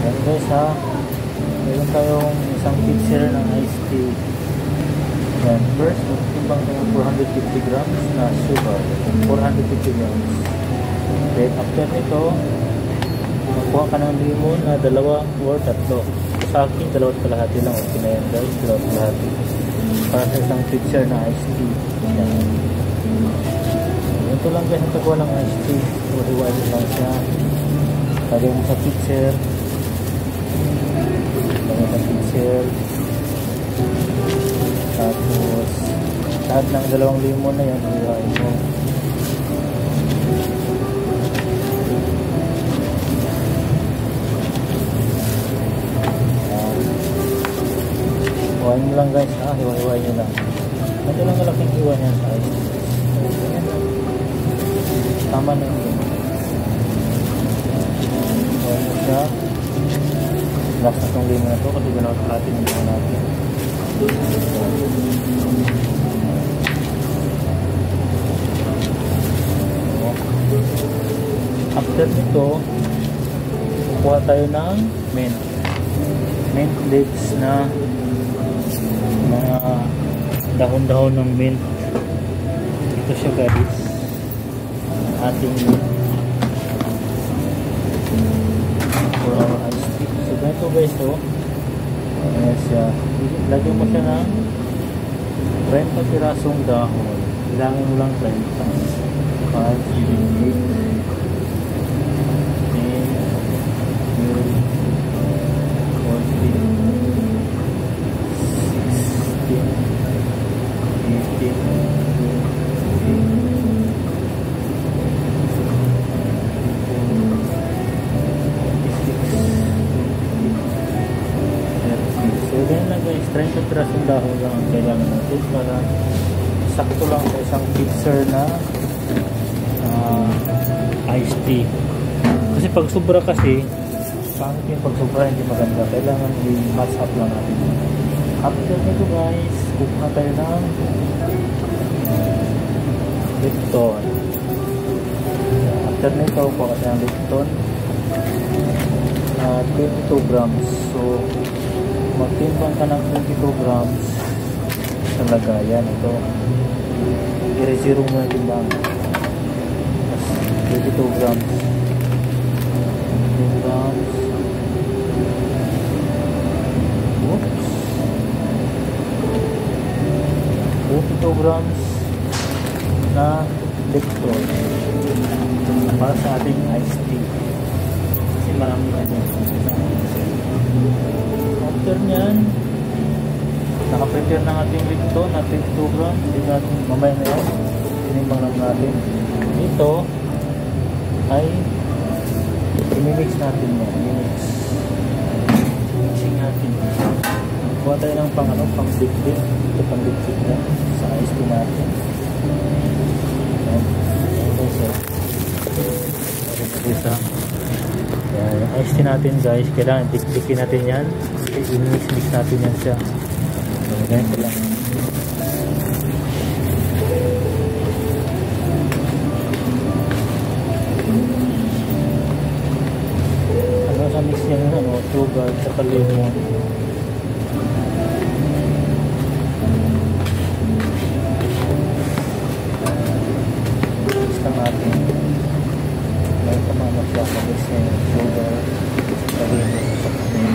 Ayan guys ha. Meron tayong isang pitcher ng iced tea. Ayan, first, magtimbang tayo 450 grams na sugar. 450 grams. Then after nito, makuha ka ng limon na 2 or 3. Sa akin, 2 kalahati lang. Okay na yan guys, 2 kalahati. Para sa isang pitcher na iced tea. Ayan. Ito lang guys ang tagawa ng iced tea. Hiwa-hiwain lang siya. Lagay mo sa pitcher. Lagay sa pitcher. Tapos lahat ng 2 limon na yan hiwain mo. Hiwain mo lang guys ha. Hiwa-hiwain nyo lang. Ito lang malaking hiwa niyan sa iced tea. Tama na yun. Hiwain mo siya. Last na itong limon na ito kasi gano'n sa atin yung mga natin. After nito, kukuha tayo ng mint leaves na mga dahon-dahon ng mint. Ito siya guys, ating mint for our iced tea. So ganito guys to. Ayan siya. Lagyan mo siya ng 30 pirasong dahon. Ilangin mo lang 30. 5, 8, 30 pirasong dahon lang ang kailangan natin para sakto lang sa isang pitcher na iced tea. Kasi pag sobra kasi, pangit yung pag sobra hindi maganda. Kailangan i-match up lang natin. After nito guys, kukuha tayo ng Lipton. After nito, kukuha tayo ng Lipton 22 grams. So magtimbang ka ng 22 grams sa lagayan. Ito i-zero mo na timbang. 22 grams 22 grams. Oops. 22 grams na Lipton para sa ating iced tea kasi marami na din. After nyan, nakaprepare ng ating Lipton na 22 grams. Hindi natin mamaya na yan, tinimbang lang natin. Ito ay i-mix natin yan. Mixing natin. Kuha tayo ng pang dikdik. Ito pang dikdik na sa iced tea natin. Ito yung iced tea natin guys, kailangan dikdikin natin yan. I-mix natin yan siya. So, ganito lang. Ano sa mix niya yun, sugar, saka lemon. Mix lang natin. May tamama siya, mix niya yung sugar, saka lemon, saka lemon.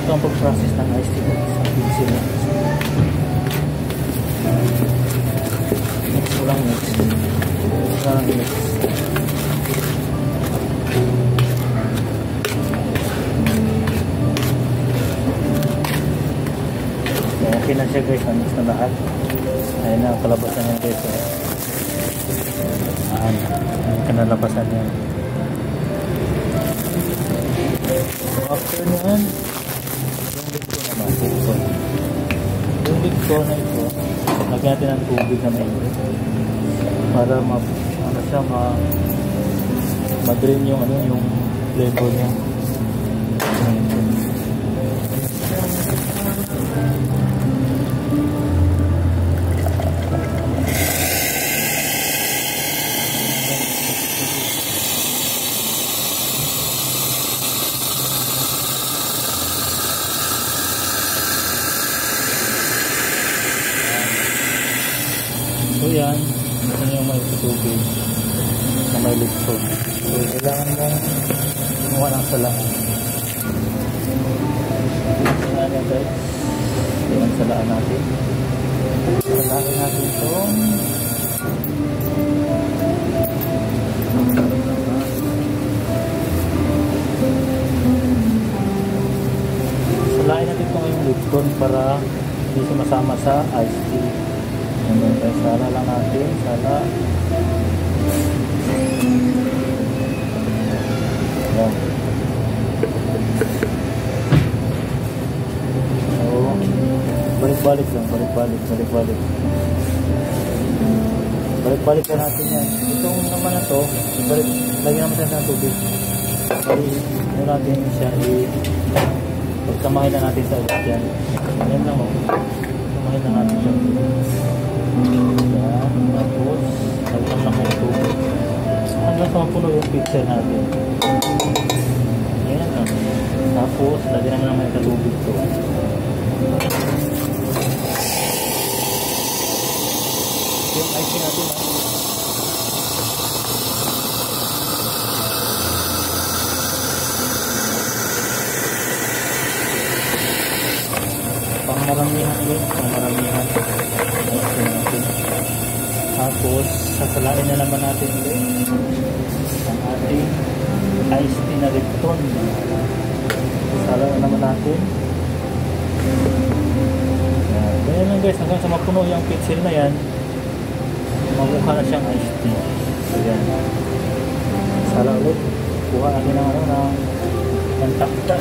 Ito ang pag-process ng iced tea sa pincil. Mix mo lang mix. Mix lang mix. Okay na siya guys, mix na lahat. Ayun na, kalabasan niya guys. Ayan, kanalabasan niya. So after nyan, yung Lipton na ito, lagyan natin ng tubig na mainit para ma-drain yung yung flavor niya. tubig na may lipson. So, kailangan mong gumawa ng salaan. Salaan yan guys. Yan salaan natin. Salaan natin itong salain natin ito ngayong lipton para hindi sumasama sa iced tea. Ayan guys, sala lang natin. Sala. Ayan. So, balik-balik lang. Balik-balik lang natin yan. Itong naman na to, lagyan naman tayo ng tubig. Ano natin siya pagkamahin na natin sa ulit yan. Yan lang o. Pagkamahin na natin siya. Yan. Tapos, lagyan lang yung tubig. Hanggang sa mapuno yung picture natin. Yan lang. Tapos, lagyan naman naman yung tubig to. Yung icing natin ha. Pangmaramihan yun, pangmaramihan. Tapos, sasalain na naman natin ulit ang ating iced tea na lipton. Sasala na naman natin. Ganyan lang guys, hanggang sa mapuno yung pitsil na yan, mamukha na siyang iced tea. Ayan. Sala ulit. Kuha natin ng taktak.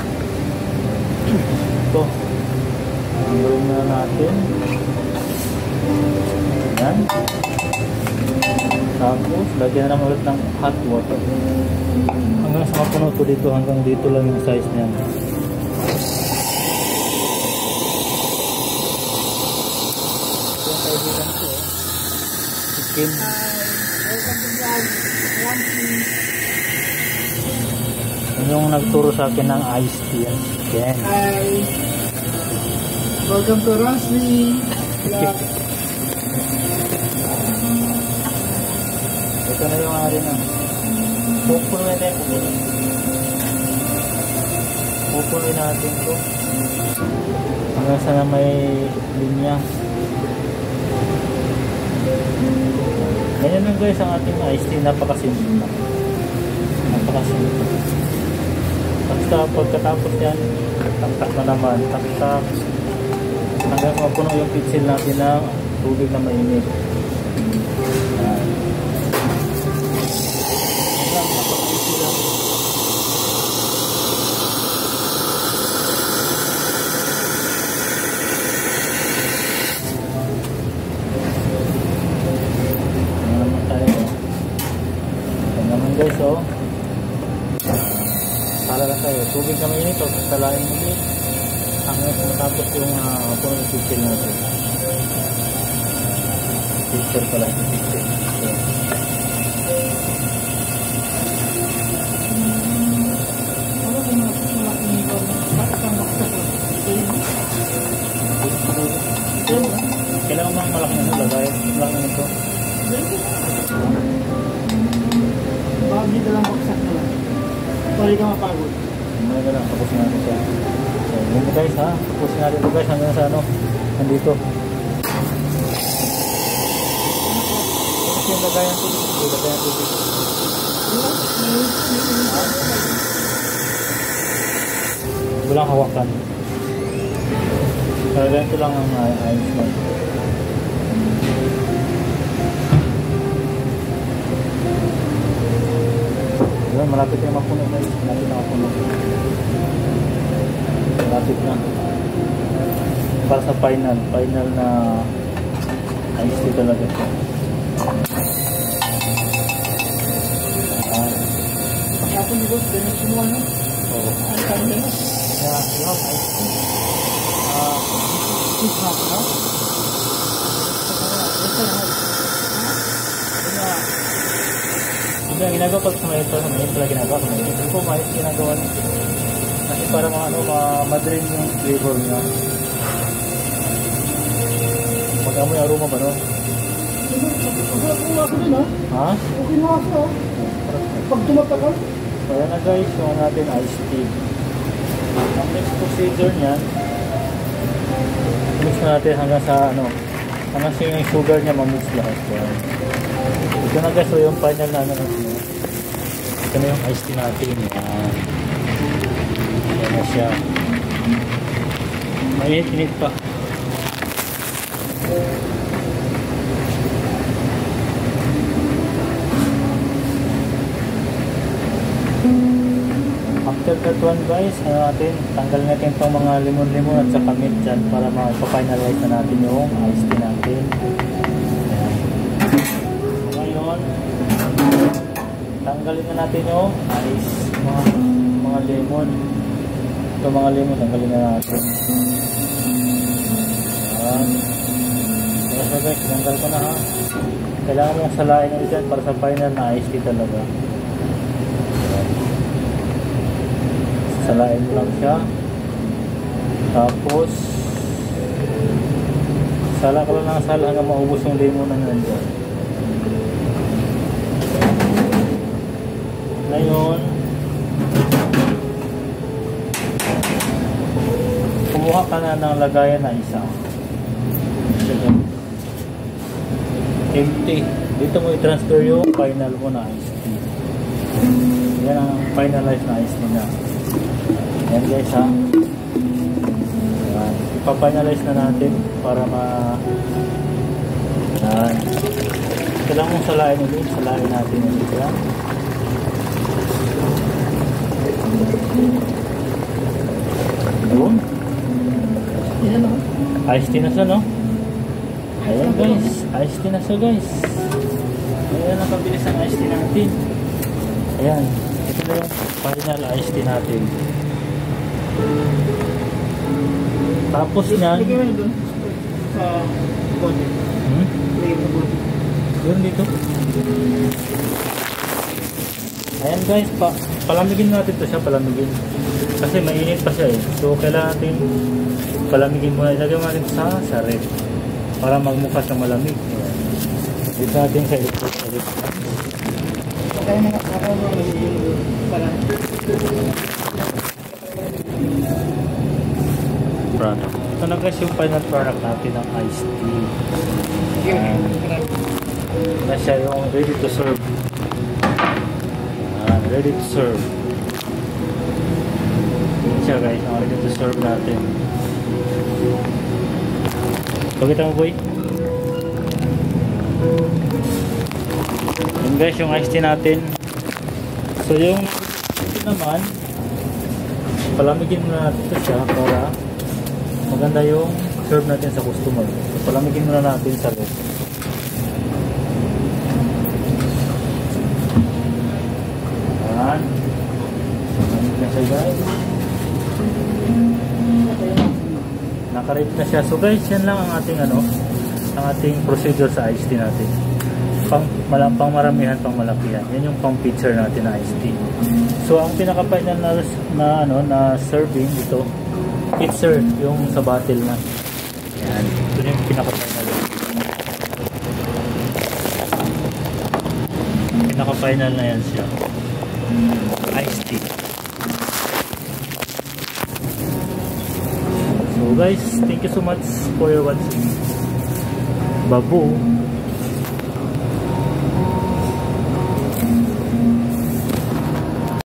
Ito. Ang gawin na natin. Ayan. Tapos, lagyan na naman ulit ng hot water. Hanggang sa mapuno ito dito, hanggang dito lang yung size niyan. Ito yung kaibigan ko. Chicken. Yung nagturo sa akin ng iced tea yan. Chicken. Hi. Welcome to Rossi. Ito na yung ari na. Pupunuin natin. Pupunuin natin ito. Hanggang sana may linya. Ganyan lang guys ang ating iced tea. Napakasimple lang. Napakasimple. Basta pagkatapos yan, taktak na naman. Taktak. Hanggang mapuno yung pitsil natin ng tubig na mainit. Ayan. Hanggang napakaisi lang. Ayan naman tayo. Ayan naman guys oh. Sala lang tayo. Tubig na mainit o salain ulit. Hanggang matapos yung puno yung picture natin. Picture pala. Picture. Kailangan mga malaking lagay. Malaking ito. Bakit ka lang baksak na lang? Pwede ka mapagod. May ka lang. Tapusin natin siya. Ganito guys ha, tapusin natin ito guys hanggang sa nandito. Kasi yung lagayan tubig, lagayan tubig. Walang hawakan. Kaya ganito lang ang ayos mo. Diba, malapit yung mapuno guys, malapit na mapuno. Malapit na para sa final na iced tea talaga ito. Tapos dito, ganyan semua na. Oo. Ang kami na. Yeah, you have iced tea. This half na. Hindi ang ginagawa pag sa mayroon pala ginagawa sa mayroon. Hindi ko mais ginagawa nito. Kasi para ma-drain yung flavor niya. Pag-amoy aroma ba no? Okay na ako din ha. Ha? Okay na ako ha. Pag tumatagal. So yan na guys, yung natin iced tea. Ang next procedure niyan, mix natin hanggang sa ano, hanggang sa yung sugar niya mamix lahat. Ito na guys, so yung final na ano natin. Ito na yung iced tea natin. Yan na siya. Mainit-init pa. After that one guys, ano natin, tanggalin natin itong mga limon-limon at saka mint dyan para ma-finalize na natin yung iced tea natin. Ayan. Ngayon, tanggalin na natin yung ice, mga lemon. Ito mga lemon, tanggalin na natin. Ayan. So guys, tanggal ko na ha. Kailangan mong salain na dyan para sa final na iced tea talaga. Salain mo lang siya. Tapos sala ka lang ng sala hanggang maubos yung lemon na nandiyan. Ngayon, kumuha ka na ng lagayan na isa. Empty. Dito mo i-transfer yung final mo na iced tea. Yan ang finalize na iced tea na. Yan guys ha. Yan. Ipafinalize na natin para yan. Kailangan mong salain ulit. Salain natin ulit yan. Yun. Iced tea na siya no? Ayan guys. Iced tea na siya guys. Ayan ang pabilis ang iced tea natin. Ayan. Ito na yung final iced tea natin. Tapos yan sa bote. Yun dito. Ayan guys, palamigin natin to siya, palamigin. Kasi mainit pa siya eh. So kailangan natin palamigin muna. Ilagay natin sa ref para magmukha siyang malamig. Dito natin sa electric. Kaya mga kakao pala. Product. Ito na guys yung final product natin ng iced tea. Na siya yung ready to serve. Ready to serve. Yan siya guys, ang ready to serve natin. Pagkita mo boy. Yan guys yung iced tea natin. So yung ito naman, palamigin muna natin ito siya para maganda yung serve natin sa customer. So, palamigin muna natin sa ref. Ayan. Palamig na siya guys. Naka-rate na siya. So guys, yan lang ang ating ang ating procedure sa iced tea natin. Pang maramihan, pang malakihan. Yan yung pang picture natin na iced tea. So ang pinaka-final na serving ito, pitcher yung sa bottle na. Yan. Ito yung pinaka-final. Pinaka-final na yan siya. Iced tea. So guys, thank you so much for your watching. Babu.